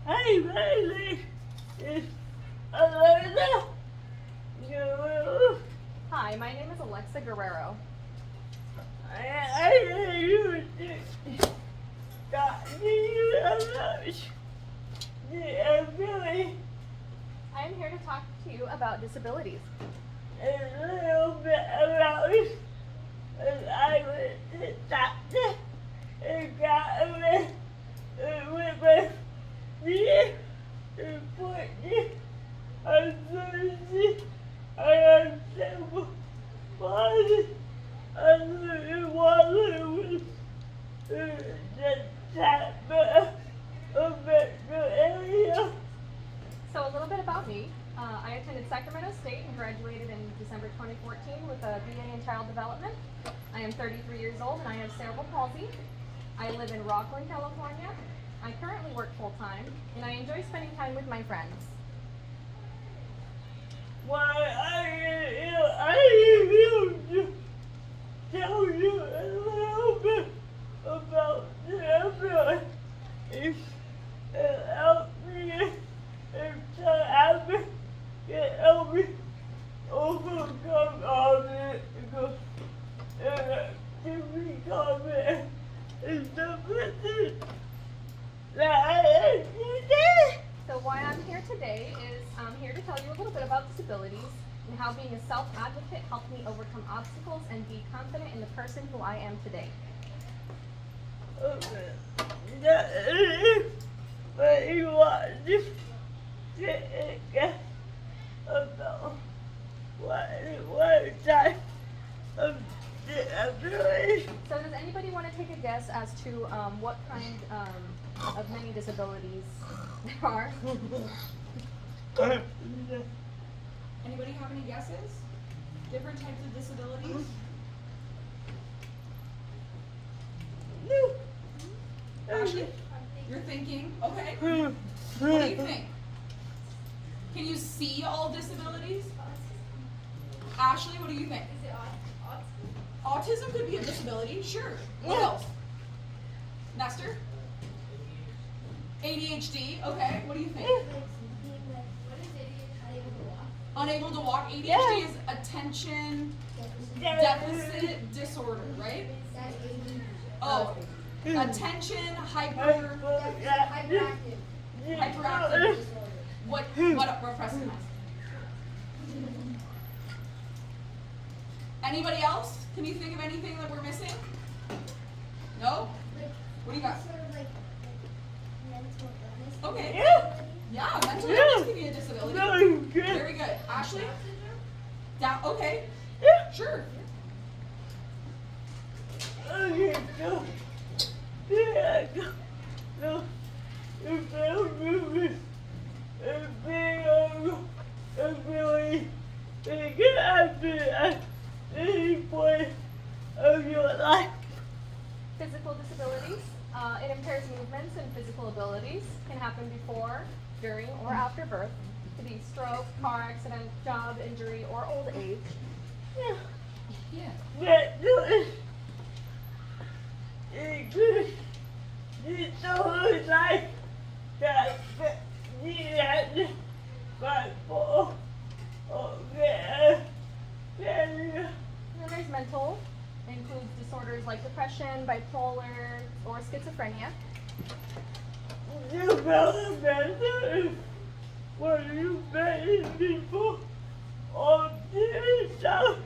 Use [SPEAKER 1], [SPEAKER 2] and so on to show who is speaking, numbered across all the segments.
[SPEAKER 1] Hey, baby. It's Alexa.
[SPEAKER 2] Hi, my name is Alexa Guerrero.
[SPEAKER 1] I you got you really
[SPEAKER 2] I am here to talk to you about disabilities.
[SPEAKER 1] a little bit about it. I went to doctor and got with my feet and put it on Thursday. I have several bodies. I live in water with the top of the area.
[SPEAKER 2] So a little bit about me. I attended Sacramento State and graduated in December 2014 with a BA in Child Development. I am 33 years old and I have cerebral palsy. I live in Rockland, California. I currently work full-time and I enjoy spending time with my friends.
[SPEAKER 1] Why I need to tell you a little bit about the it helped me it helped me overcome all this to become it's the person that I am today.
[SPEAKER 2] So why I'm here today is I'm here to tell you a little bit about disabilities and how being a self-advocate helped me overcome obstacles and be confident in the person who I am today.
[SPEAKER 1] But you want to get about what type of disability.
[SPEAKER 2] So does anybody want to take a guess as to what kind of many disabilities there are?
[SPEAKER 3] Anybody have any guesses? Different types of disabilities?
[SPEAKER 1] No.
[SPEAKER 3] Ashley, you're thinking, okay. What do you think? Can you see all disabilities? Ashley, what do you think?
[SPEAKER 4] Is it autism?
[SPEAKER 3] Autism could be a disability, sure. What
[SPEAKER 1] Yeah.
[SPEAKER 3] else? Nestor? ADHD, okay. What do you think?
[SPEAKER 4] What is it? Unable to walk?
[SPEAKER 3] Unable to walk. ADHD
[SPEAKER 1] Yeah.
[SPEAKER 3] is attention
[SPEAKER 1] Yeah.
[SPEAKER 3] deficit disorder, right?
[SPEAKER 4] That's ADD.
[SPEAKER 3] Oh, attention hyperactive
[SPEAKER 4] Hyperactive disorder.
[SPEAKER 3] what Preston has. Anybody else? Can you think of anything that we're missing? No? What do you got?
[SPEAKER 4] Sort of like mental illness.
[SPEAKER 3] Okay.
[SPEAKER 1] Yeah.
[SPEAKER 3] Yeah, mental
[SPEAKER 1] Yeah.
[SPEAKER 3] illness can be a disability.
[SPEAKER 1] Very good.
[SPEAKER 3] Very good. Ashley? Down. Okay.
[SPEAKER 1] Yeah.
[SPEAKER 3] Sure.
[SPEAKER 1] Okay, go. Yeah, go. No. If I'm moving, if I'm really thinking at any point of your life.
[SPEAKER 2] Physical disabilities. It impairs movements and physical abilities. Can happen before, during, or after birth. It could be stroke, car accident, job injury, or old age.
[SPEAKER 1] Yeah.
[SPEAKER 3] Yeah.
[SPEAKER 1] That does it could it's always like that yeah but for yeah.
[SPEAKER 2] And then there's mental. It includes disorders like depression, bipolar, or schizophrenia.
[SPEAKER 1] Developmental what you made people on this stuff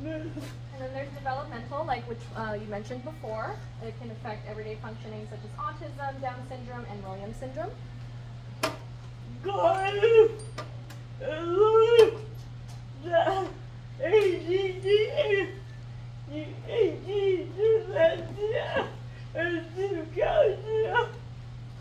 [SPEAKER 2] And then there's developmental, like which you mentioned before. It can affect everyday functioning such as autism, Down syndrome, and Williams syndrome.
[SPEAKER 1] God, the ADD,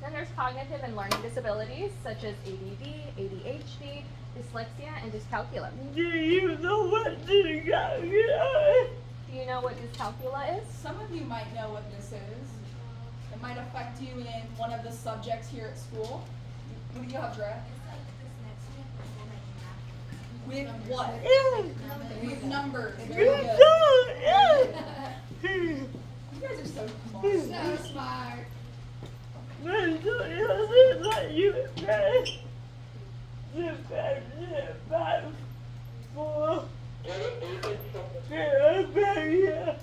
[SPEAKER 2] Then there's cognitive and learning disabilities such as ADD, ADHD, dyslexia, and dyscalculia.
[SPEAKER 1] do you know what to go?
[SPEAKER 2] Do you know what dyscalculia is?
[SPEAKER 3] Some of you might know what this is. It might affect you in one of the subjects here at school. What do you have, Drea? With what? With numbers. Very good. You guys are so smart.
[SPEAKER 4] So smart.
[SPEAKER 1] Mental illness like you said. The five, four, barrier,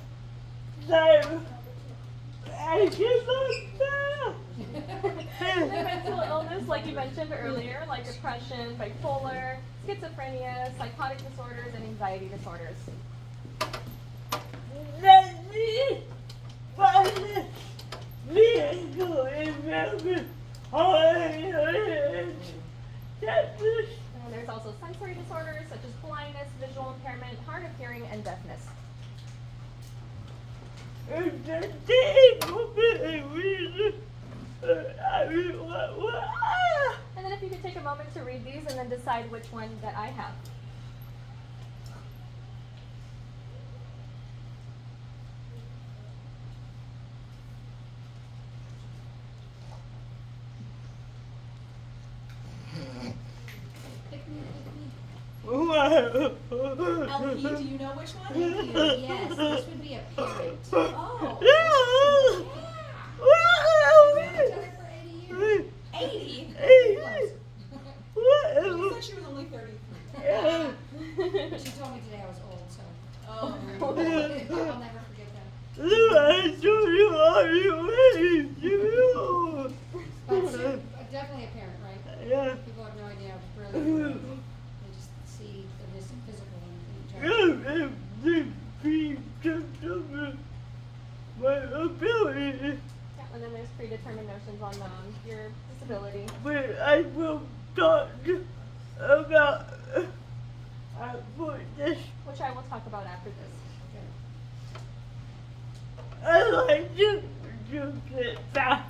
[SPEAKER 1] time. I
[SPEAKER 2] Mental illness, like you mentioned earlier, like depression, bipolar, schizophrenia, psychotic disorders, and anxiety disorders.
[SPEAKER 1] Let me find this vehicle in Melbourne. Texas.
[SPEAKER 2] And there's also sensory disorders such as blindness, visual impairment, hard of hearing, and deafness.
[SPEAKER 1] And the table reason. I mean, what?
[SPEAKER 2] And then if you could take a moment to read these and then decide which one that I have.
[SPEAKER 4] Pick me, pick me.
[SPEAKER 3] LP, do you know which one?
[SPEAKER 4] Thank you. Yes, this would be a parent.
[SPEAKER 3] Oh.
[SPEAKER 4] We've known each other for 80 years.
[SPEAKER 3] 80?
[SPEAKER 4] Close.
[SPEAKER 3] You said she was only 33.
[SPEAKER 4] She told me today I was old, so
[SPEAKER 3] Oh.
[SPEAKER 4] I'll never forget that. But definitely a parent, right?
[SPEAKER 1] Yeah.
[SPEAKER 4] People have no idea really. They just see the physical in each other.
[SPEAKER 1] My ability,
[SPEAKER 2] Yeah, and then there's predetermined notions on your disability.
[SPEAKER 1] but I will talk about for this.
[SPEAKER 2] Which I will talk about after this.
[SPEAKER 1] I like to get back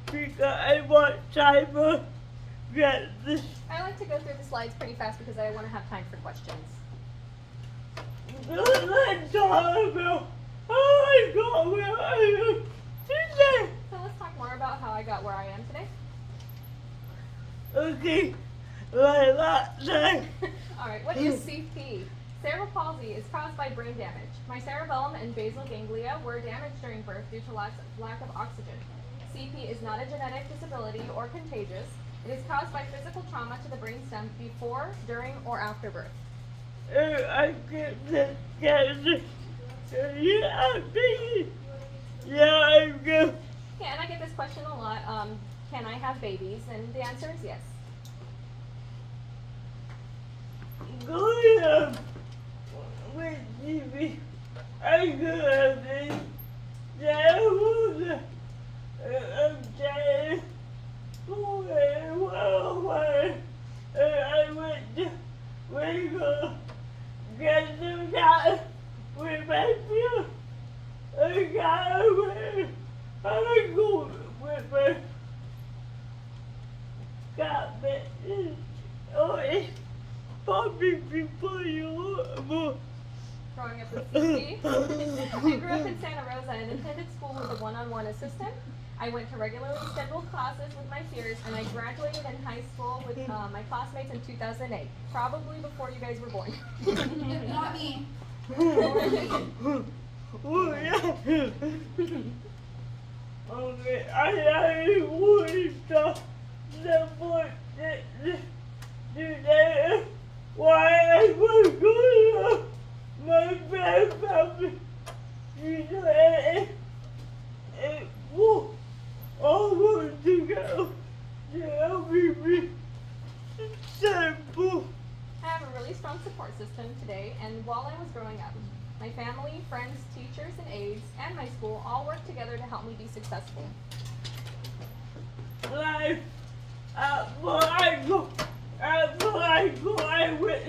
[SPEAKER 1] because I want time to get this.
[SPEAKER 2] I like to go through the slides pretty fast because I want to have time for questions.
[SPEAKER 1] Let's talk about how I got where I am today.
[SPEAKER 2] So let's talk more about how I got where I am today.
[SPEAKER 1] Okay, like last time.
[SPEAKER 2] Alright, what is CP? Cerebral palsy is caused by brain damage. My cerebellum and basal ganglia were damaged during birth due to lack of oxygen. CP is not a genetic disability or contagious. It is caused by physical trauma to the brainstem before, during, or after birth.
[SPEAKER 1] I get this. Yeah, baby. Yeah, I go.
[SPEAKER 2] Yeah, and I get this question a lot. Can I have babies? And the answer is yes.
[SPEAKER 1] Go with TV. I go this. That was I went to Wingo, get some guy with my feet. I got away. I go with my got me. Oh, it's probably before you more.
[SPEAKER 2] Growing up with CP. I grew up in Santa Rosa and attended school with a one-on-one assistant. I went to regularly scheduled classes with my peers, and I graduated in high school with my classmates in 2008, probably before you guys were born.
[SPEAKER 4] Not me.
[SPEAKER 1] Oh, yeah. Okay, I would stop support today. Why I was going up my bad family. You know, it will almost to go to help me simple.
[SPEAKER 2] I have a really strong support system today, and while I was growing up, my family, friends, teachers, and aides, and my school all worked together to help me be successful.
[SPEAKER 1] Life, before I go, I went.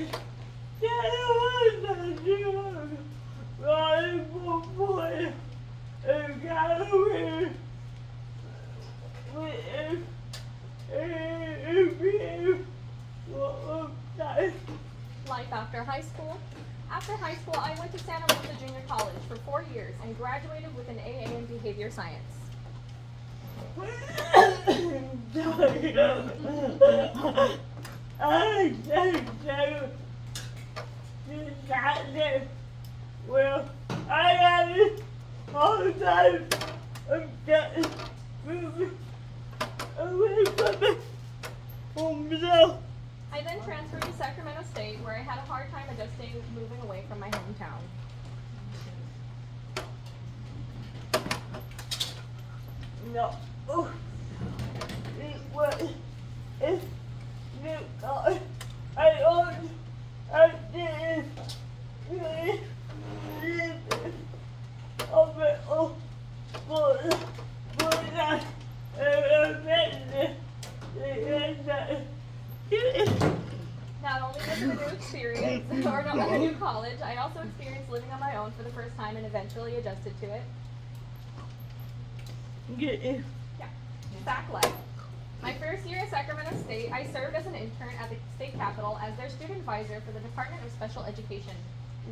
[SPEAKER 2] Life after high school. After high school, I went to Santa Rosa Junior College for 4 years and graduated with an AA in behavior science.
[SPEAKER 1] Well, I had it all the time. that moving away from my hometown.
[SPEAKER 2] I then transferred to Sacramento State, where I had a hard time adjusting moving away from my hometown.
[SPEAKER 1] No. Oh. It was. It. I owned. I didn't. Really live on my own. But I met
[SPEAKER 2] Not only was it a new experience, or not a new college, I also experienced living on my own for the first time and eventually adjusted to it. Yeah, Sac life. My first year at Sacramento State, I served as an intern at the state capitol as their student advisor for the Department of Special Education.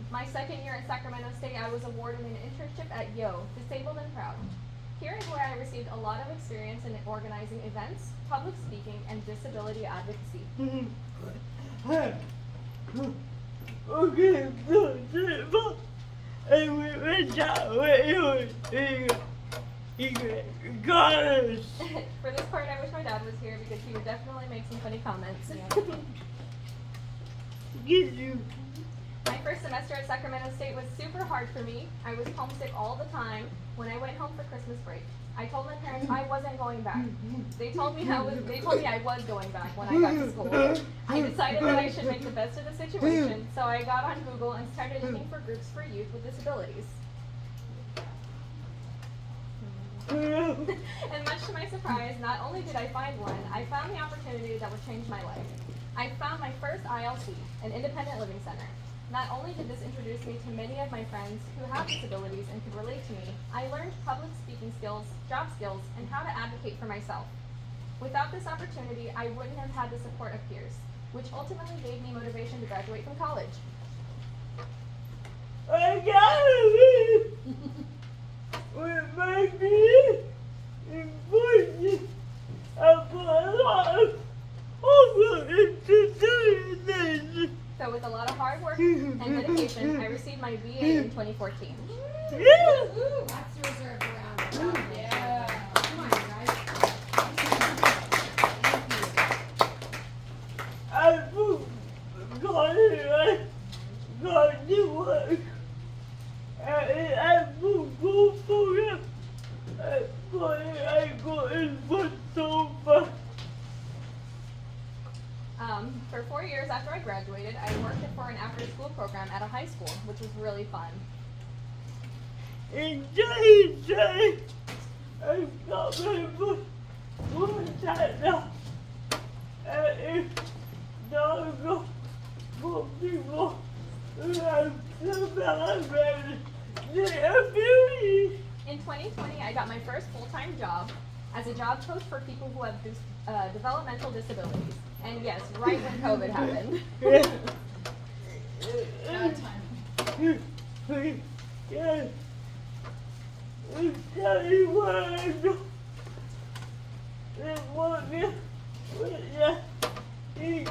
[SPEAKER 2] My second year at Sacramento State, I was awarded an internship at Yo, Disabled and Proud. Here is where I received a lot of experience in organizing events, public speaking, and disability advocacy.
[SPEAKER 1] Okay, so and we went out with college.
[SPEAKER 2] For this part, I wish my dad was here because he would definitely make some funny comments.
[SPEAKER 1] Get you.
[SPEAKER 2] My first semester at Sacramento State was super hard for me. I was homesick all the time when I went home for Christmas break. I told my parents I wasn't going back. They told me I was going back when I got to school. I decided that I should make the best of the situation, so I got on Google and started looking for groups for youth with disabilities. And much to my surprise, not only did I find one, I found the opportunity that would change my life. I found my first ILC, an independent living center. Not only did this introduce me to many of my friends who have disabilities and could relate to me, I learned public speaking skills, job skills, and how to advocate for myself. Without this opportunity, I wouldn't have had the support of peers, which ultimately gave me motivation to graduate from college.
[SPEAKER 1] I got it with my being important. I put a lot of effort into doing this.
[SPEAKER 2] So with a lot of hard work and dedication, I received my BA in 2014.
[SPEAKER 1] Yeah.
[SPEAKER 4] Ooh, that's reserved around.
[SPEAKER 3] Yeah.
[SPEAKER 4] Come on, guys.
[SPEAKER 1] I got it. I got to work. I go for it. I got it for so much.
[SPEAKER 2] For 4 years after I graduated, I worked for an after-school program at a high school, which was really fun.
[SPEAKER 1] Enjoy. I got my book. What's that now? It's not for people who have disabilities.
[SPEAKER 2] In 2020, I got my first full-time job as a job coach for people who have developmental disabilities. And yes, right when COVID happened.
[SPEAKER 3] Bad timing.
[SPEAKER 1] Yeah. Tell you what I do. They want me with
[SPEAKER 2] In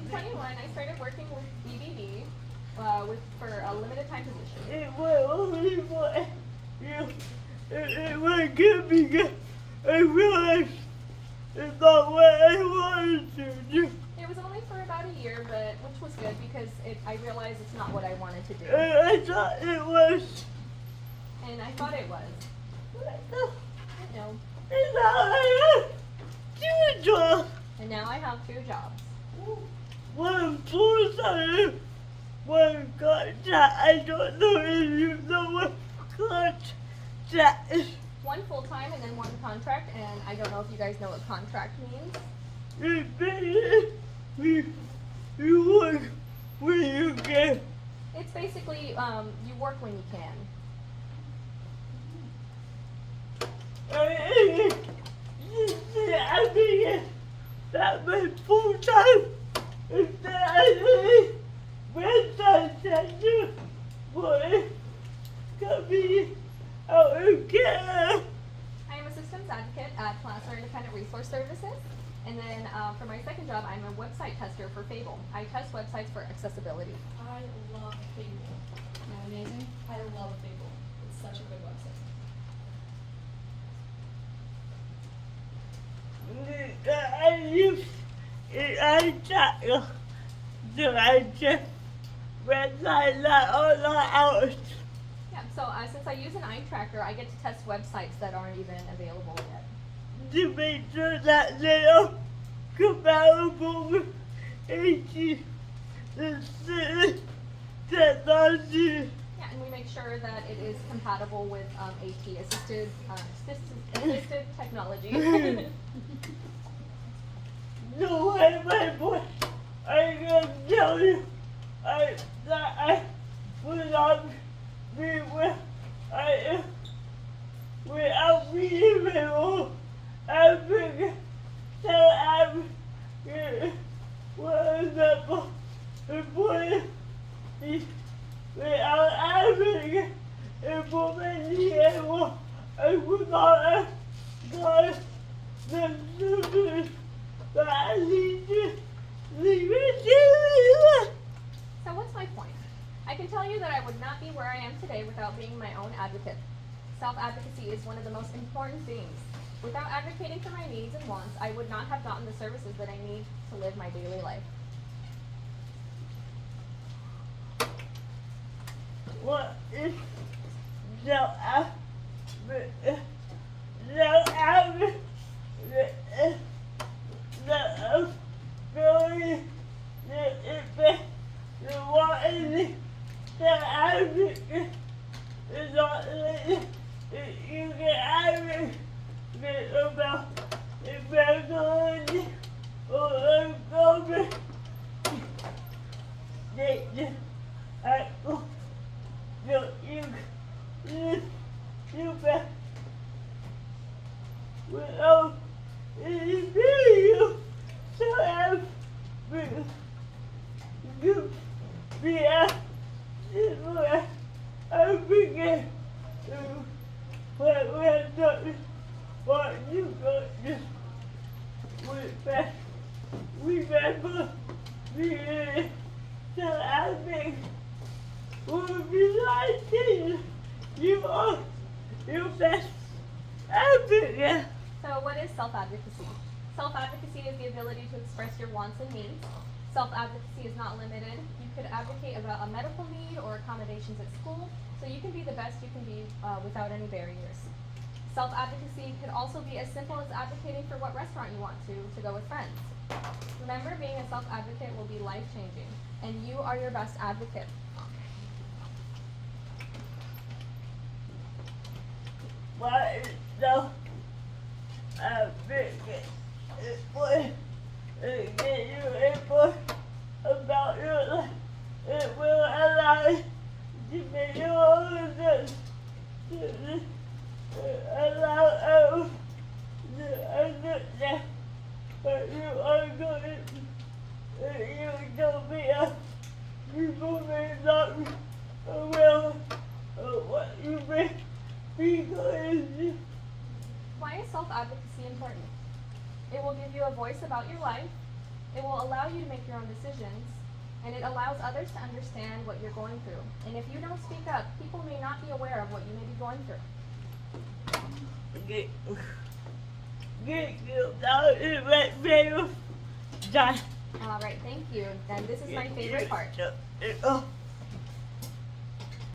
[SPEAKER 2] 21, I started working with BBD for a limited time position.
[SPEAKER 1] it was only for you. It was good because I realized it's not what I wanted to do.
[SPEAKER 2] It was only for about a year, but which was good because I realized it's not what I wanted to do.
[SPEAKER 1] I thought it was.
[SPEAKER 2] And I thought it was. I know.
[SPEAKER 1] And now I have two jobs.
[SPEAKER 2] And now I have 2 jobs.
[SPEAKER 1] One full-time, one contract. I don't know if you know what contract is.
[SPEAKER 2] 1 full-time and then 1 contract, and I don't know if you guys know what contract means.
[SPEAKER 1] It's basically you work when you can.
[SPEAKER 2] It's basically you work when you can.
[SPEAKER 1] I think that my full-time is that I website center for it coming out of Canada.
[SPEAKER 2] I am a systems advocate at Placer Independent Resource Services. And then for my second job, I'm a website tester for Fable. I test websites for accessibility.
[SPEAKER 3] I love Fable.
[SPEAKER 4] Isn't that amazing?
[SPEAKER 3] I love
[SPEAKER 1] use an eye tracker, so I just website that all the hours
[SPEAKER 2] Yeah, so since I use an eye tracker, I get to test websites that aren't even available yet.
[SPEAKER 1] to make sure that they are compatible with AT the technology.
[SPEAKER 2] Yeah, and we make sure that it is compatible with AT assisted technology.
[SPEAKER 1] No way, my boy. I can tell you, that I will not be without being able Africa, South Africa, for example, important without Africa, information, I would not have got the solution. But I need to leave it.
[SPEAKER 2] So what's my point? I can tell you that I would not be where I am today without being my own advocate. Self-advocacy is one of the most important things. Without advocating for my needs and wants, I would not have gotten the services that I need to live my daily life.
[SPEAKER 1] What is you bet. Well, in video, so have you be I forget what you got just with that. Remember, so I think will be like you are your best advocate.
[SPEAKER 2] So what is self-advocacy? Self-advocacy is the ability to express your wants and needs. Self-advocacy is not limited. You could advocate about a medical need or accommodations at school, so you can be the best you can be without any barriers. Self-advocacy could also be as simple as advocating for what restaurant you want to go with friends. Remember, being a self-advocate will be life-changing, and you are your best advocate.
[SPEAKER 1] What is the advocate? It will get you input about your life. It will allow you to make your own decisions. Allow others to understand what you are going through. You don't be a people may not be aware of what you may be going through.
[SPEAKER 2] Why is self-advocacy important? It will give you a voice about your life. It will allow you to make your own decisions. And it allows others to understand what you're going through. And if you don't speak up, people may not be aware of what you may be going through.
[SPEAKER 1] Get you down in that video. Done.
[SPEAKER 2] All right, thank you. And this is my favorite part.
[SPEAKER 1] Oh.